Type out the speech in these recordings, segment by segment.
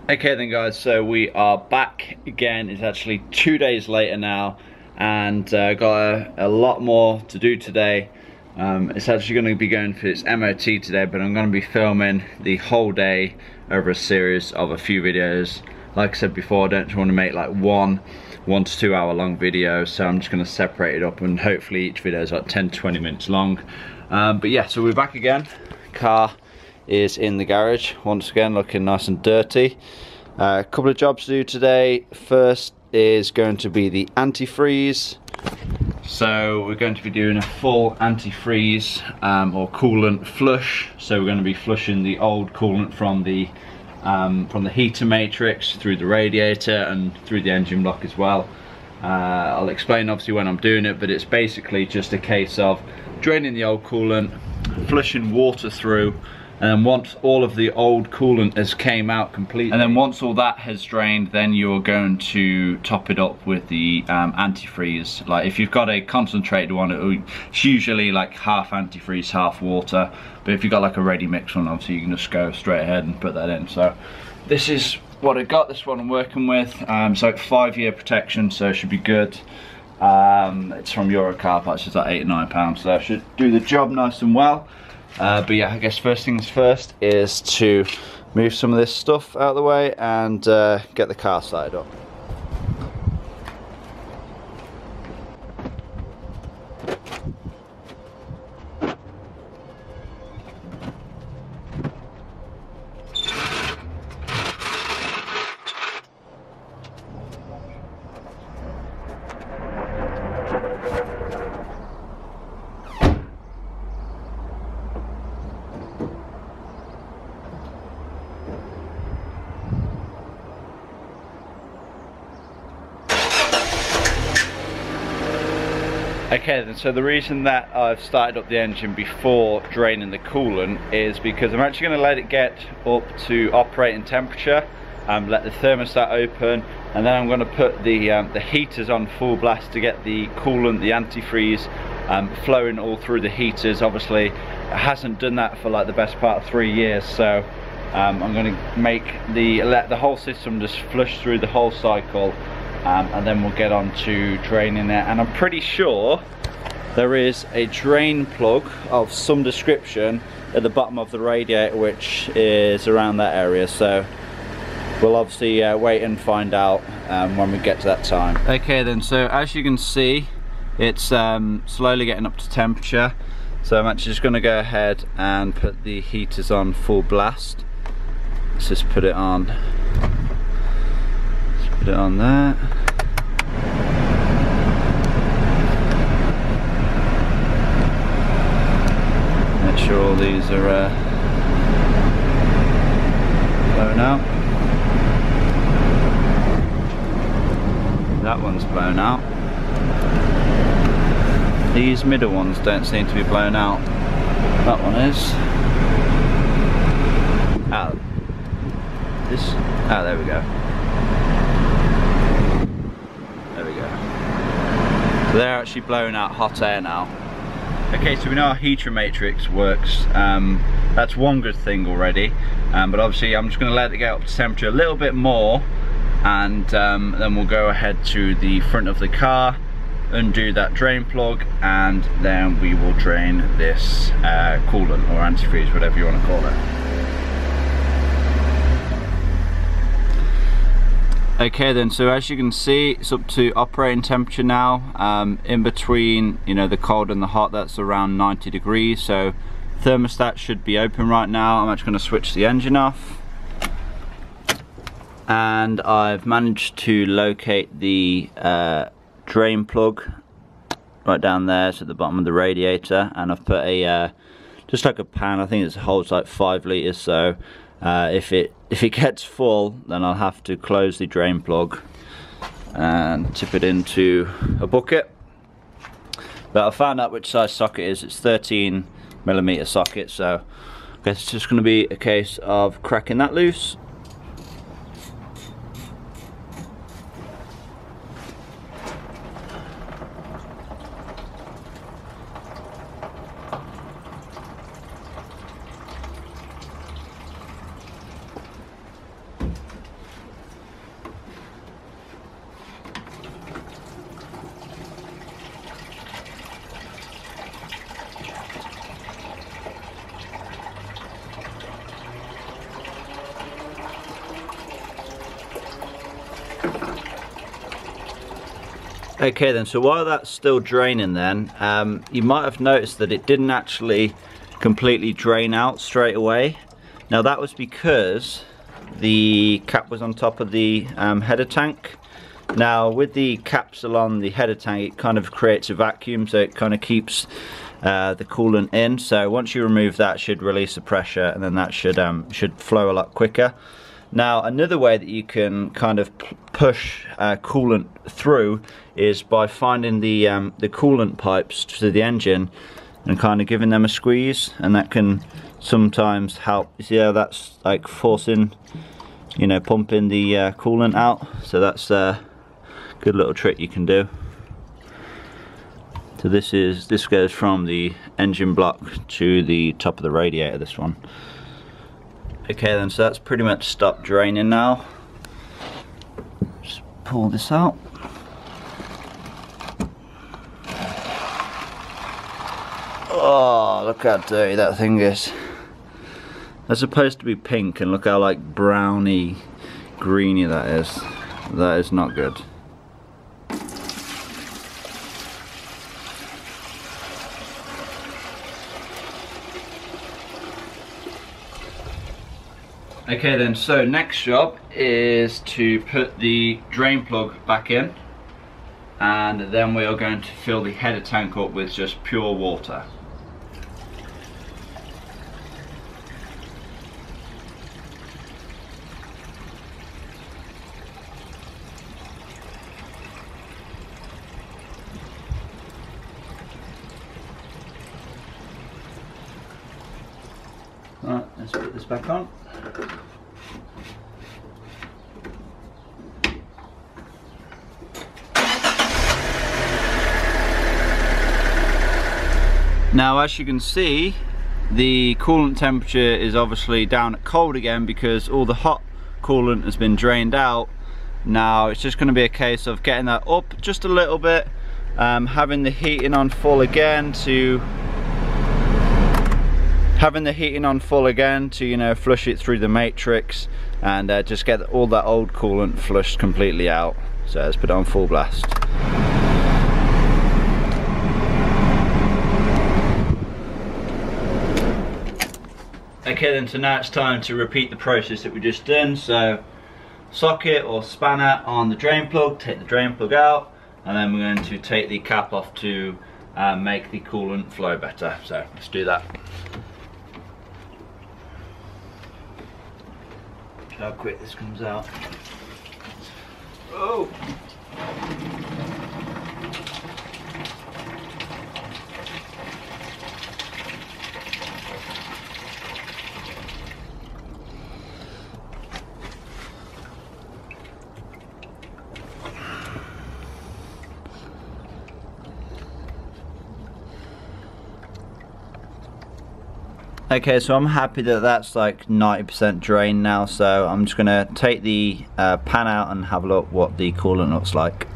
Okay then guys, so we are back again. It's actually 2 days later now, and got a lot more to do today. It's actually going to be going for its MOT today, but I'm going to be filming the whole day over a series of a few videos. Like I said before, I don't want to make like one to 2 hour long video, so I'm just going to separate it up, and hopefully each video is like 10 to 20 minutes long. But yeah, so we're back again. Car is in the garage once again, looking nice and dirty. A couple of jobs to do today. First is going to be the antifreeze. So we're going to be doing a full antifreeze or coolant flush. So we're going to be flushing the old coolant from the heater matrix through the radiator and through the engine block as well. I'll explain obviously when I'm doing it, but it's basically just a case of draining the old coolant, flushing water through, and then once all of the old coolant has came out completely, and then once all that has drained, then you're going to top it up with the antifreeze. Like if you've got a concentrated one, it's usually like half antifreeze, half water. But if you've got like a ready mix one, obviously you can just go straight ahead and put that in. So this is what I got, this one I'm working with. So it's 5-year protection, so it should be good. It's from Car Parts, it's like £8 or £9, so that should do the job nice and well. But yeah, I guess first things first is to move some of this stuff out of the way and get the car started up. Okay then, so the reason that I've started up the engine before draining the coolant is because I'm actually going to let it get up to operating temperature, let the thermostat open, and then I'm going to put the heaters on full blast to get the coolant, the antifreeze, flowing all through the heaters. Obviously it hasn't done that for like the best part of 3 years, so I'm going to let the whole system just flush through the whole cycle. And then we'll get on to draining it, and I'm pretty sure there is a drain plug of some description at the bottom of the radiator, which is around that area, so we'll obviously wait and find out when we get to that time. Okay then, so as you can see, it's slowly getting up to temperature, so I'm actually just going to go ahead and put the heaters on full blast. Let's just put it on. Put it on there. Make sure all these are blown out. That one's blown out. These middle ones don't seem to be blown out. That one is. There we go. So they're actually blowing out hot air now. Okay, so we know our heater matrix works. That's one good thing already. But obviously I'm just going to let it get up to temperature a little bit more, and then we'll go ahead to the front of the car, undo that drain plug, and then we will drain this coolant or antifreeze, whatever you want to call it. Okay then, so as you can see, it's up to operating temperature now. In between, you know, the cold and the hot, that's around 90 degrees, so thermostat should be open right now. I'm actually going to switch the engine off, and I've managed to locate the drain plug right down there, so at the bottom of the radiator, and I've put a just like a pan. I think it holds like 5 litres, so if it gets full, then I'll have to close the drain plug and tip it into a bucket. But I found out which size socket it is. It's 13mm socket, so I guess it's just going to be a case of cracking that loose. Okay then, so while that's still draining then, you might have noticed that it didn't actually completely drain out straight away. Now that was because the cap was on top of the header tank. Now with the capsule on the header tank, it kind of creates a vacuum, so it kind of keeps the coolant in. So once you remove that, it should release the pressure, and then that should flow a lot quicker. Now another way that you can kind of push coolant through is by finding the coolant pipes to the engine and kind of giving them a squeeze, and that can sometimes help. You see how that's like forcing, you know, pumping the coolant out. So that's a good little trick you can do. So this goes from the engine block to the top of the radiator, this one. Okay then, so that's pretty much stopped draining now. Just pull this out. Oh, look how dirty that thing is. That's supposed to be pink, and look how like browny, greeny that is. That is not good. Okay then, so next job is to put the drain plug back in, and then we are going to fill the header tank up with just pure water. Right, let's put this back on. Now as you can see, the coolant temperature is obviously down at cold again because all the hot coolant has been drained out. Now it's just going to be a case of getting that up just a little bit, having the heating on full again to you know, flush it through the matrix, and just get all that old coolant flushed completely out. So let's put it on full blast. Okay then, so now it's time to repeat the process that we just done. So socket or spanner on the drain plug, take the drain plug out, and then we're going to take the cap off to make the coolant flow better. So let's do that. How quick this comes out. Oh! Okay, so I'm happy that that's like 90% drained now, so I'm just going to take the pan out and have a look what the coolant looks like.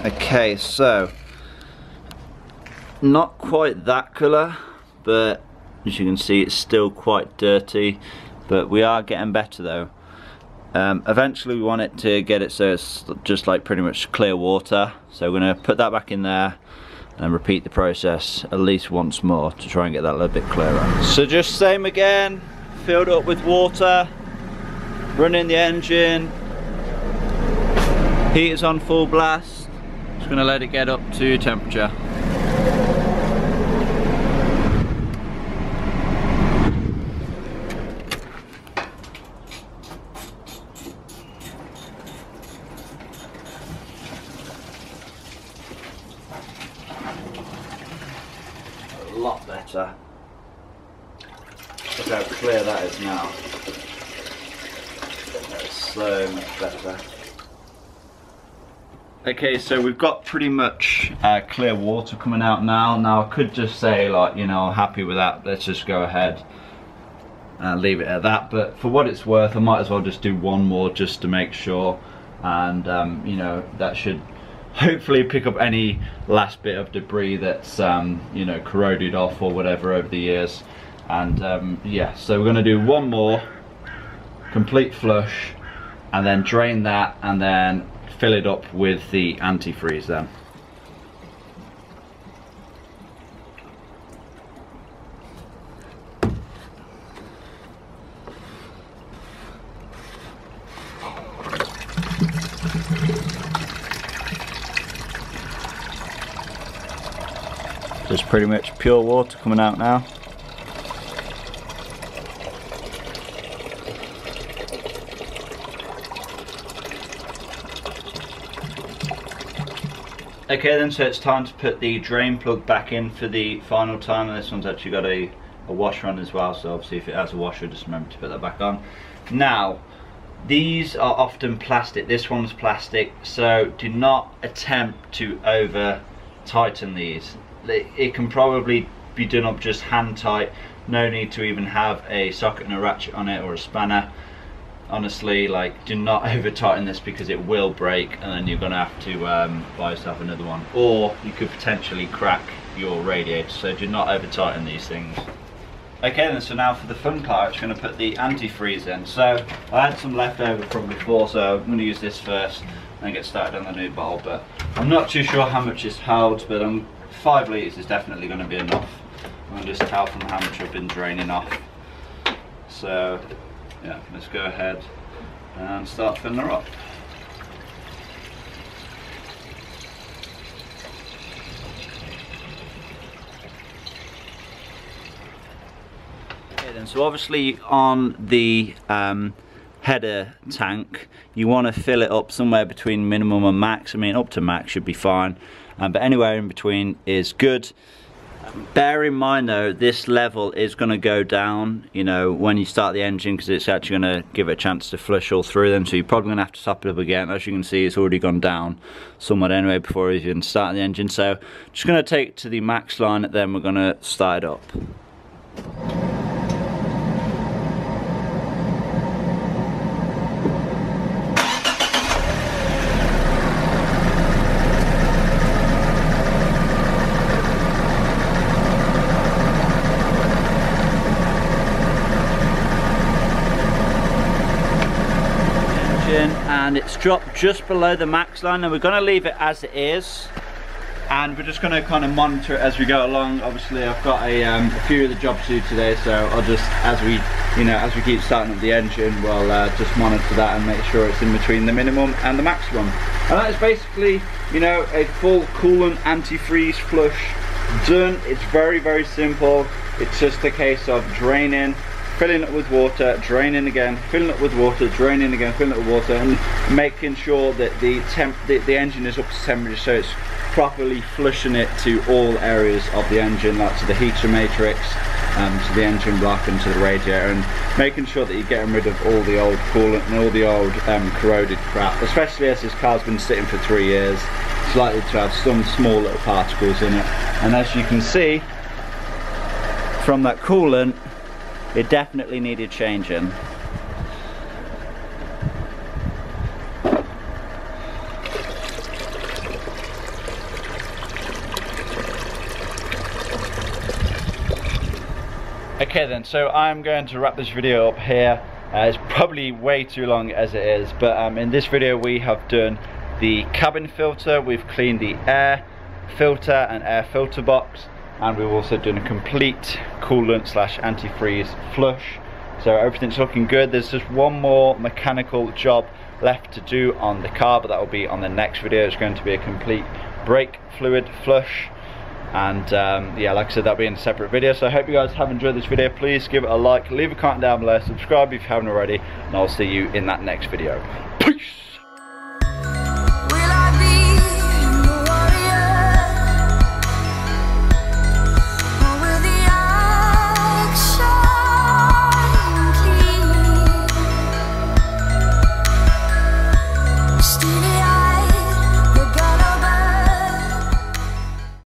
Okay, so not quite that colour, but as you can see it's still quite dirty, but we are getting better though. Eventually we want it to get it so it's just like pretty much clear water, so we're going to put that back in there and repeat the process at least once more to try and get that a little bit clearer. So just same again, filled up with water, running the engine, heater's on full blast, just going to let it get up to temperature. A lot better. Look how clear that is now. That's so much better. Okay, so we've got pretty much clear water coming out now. Now I could just say, like, you know, I'm happy with that, let's just go ahead and leave it at that, but for what it's worth I might as well just do one more just to make sure, and you know, that should hopefully pick up any last bit of debris that's you know, corroded off or whatever over the years. And yeah, so we're going to do one more complete flush, and then drain that, and then fill it up with the antifreeze then. There's pretty much pure water coming out now. Okay then, so it's time to put the drain plug back in for the final time, and this one's actually got a washer on as well, so obviously if it has a washer, just remember to put that back on. Now, these are often plastic, this one's plastic, so do not attempt to over tighten these. It can probably be done up just hand tight, no need to even have a socket and a ratchet on it or a spanner. Honestly, like, do not over tighten this because it will break, and then you're gonna have to buy yourself another one, or you could potentially crack your radiator, so do not over tighten these things. Okay then, so now for the fun part, it's going to put the antifreeze in. So I had some left over from before, so I'm going to use this first and get started on the new bottle, but I'm not too sure how much it's held, but 5 litres is definitely going to be enough. I'm going to just tell from how much I've been draining off. So yeah, let's go ahead and start filling her up. So obviously on the header tank, you want to fill it up somewhere between minimum and max. I mean, up to max should be fine, but anywhere in between is good. Bear in mind though, this level is going to go down, you know, when you start the engine, because it's actually going to give it a chance to flush all through them, so you're probably going to have to top it up again. As you can see, it's already gone down somewhat anyway before you even start the engine. So just going to take it to the max line, then we're going to start it up. And it's dropped just below the max line, and we're going to leave it as it is, and we're just going to kind of monitor it as we go along. Obviously I've got a few of the jobs to do today, so I'll just, as we keep starting up the engine, we'll just monitor that and make sure it's in between the minimum and the maximum. And that is basically, you know, a full coolant antifreeze flush done. It's very, very simple. It's just a case of draining, filling it with water, draining again, filling it with water, draining again, filling it with water, and making sure that the engine is up to temperature, so it's properly flushing it to all areas of the engine, like to the heater matrix, to the engine block and to the radiator, and making sure that you're getting rid of all the old coolant and all the old corroded crap, especially as this car's been sitting for 3 years. It's likely to have some small little particles in it, and as you can see from that coolant, it definitely needed changing. Okay then, so I'm going to wrap this video up here. It's probably way too long as it is, but in this video we have done the cabin filter, we've cleaned the air filter and air filter box, and we've also done a complete coolant / antifreeze flush. So everything's looking good. There's just one more mechanical job left to do on the car, but that will be on the next video. It's going to be a complete brake fluid flush, and yeah, like I said, that'll be in a separate video. So I hope you guys have enjoyed this video. Please give it a like, leave a comment down below, subscribe if you haven't already, and I'll see you in that next video. Peace.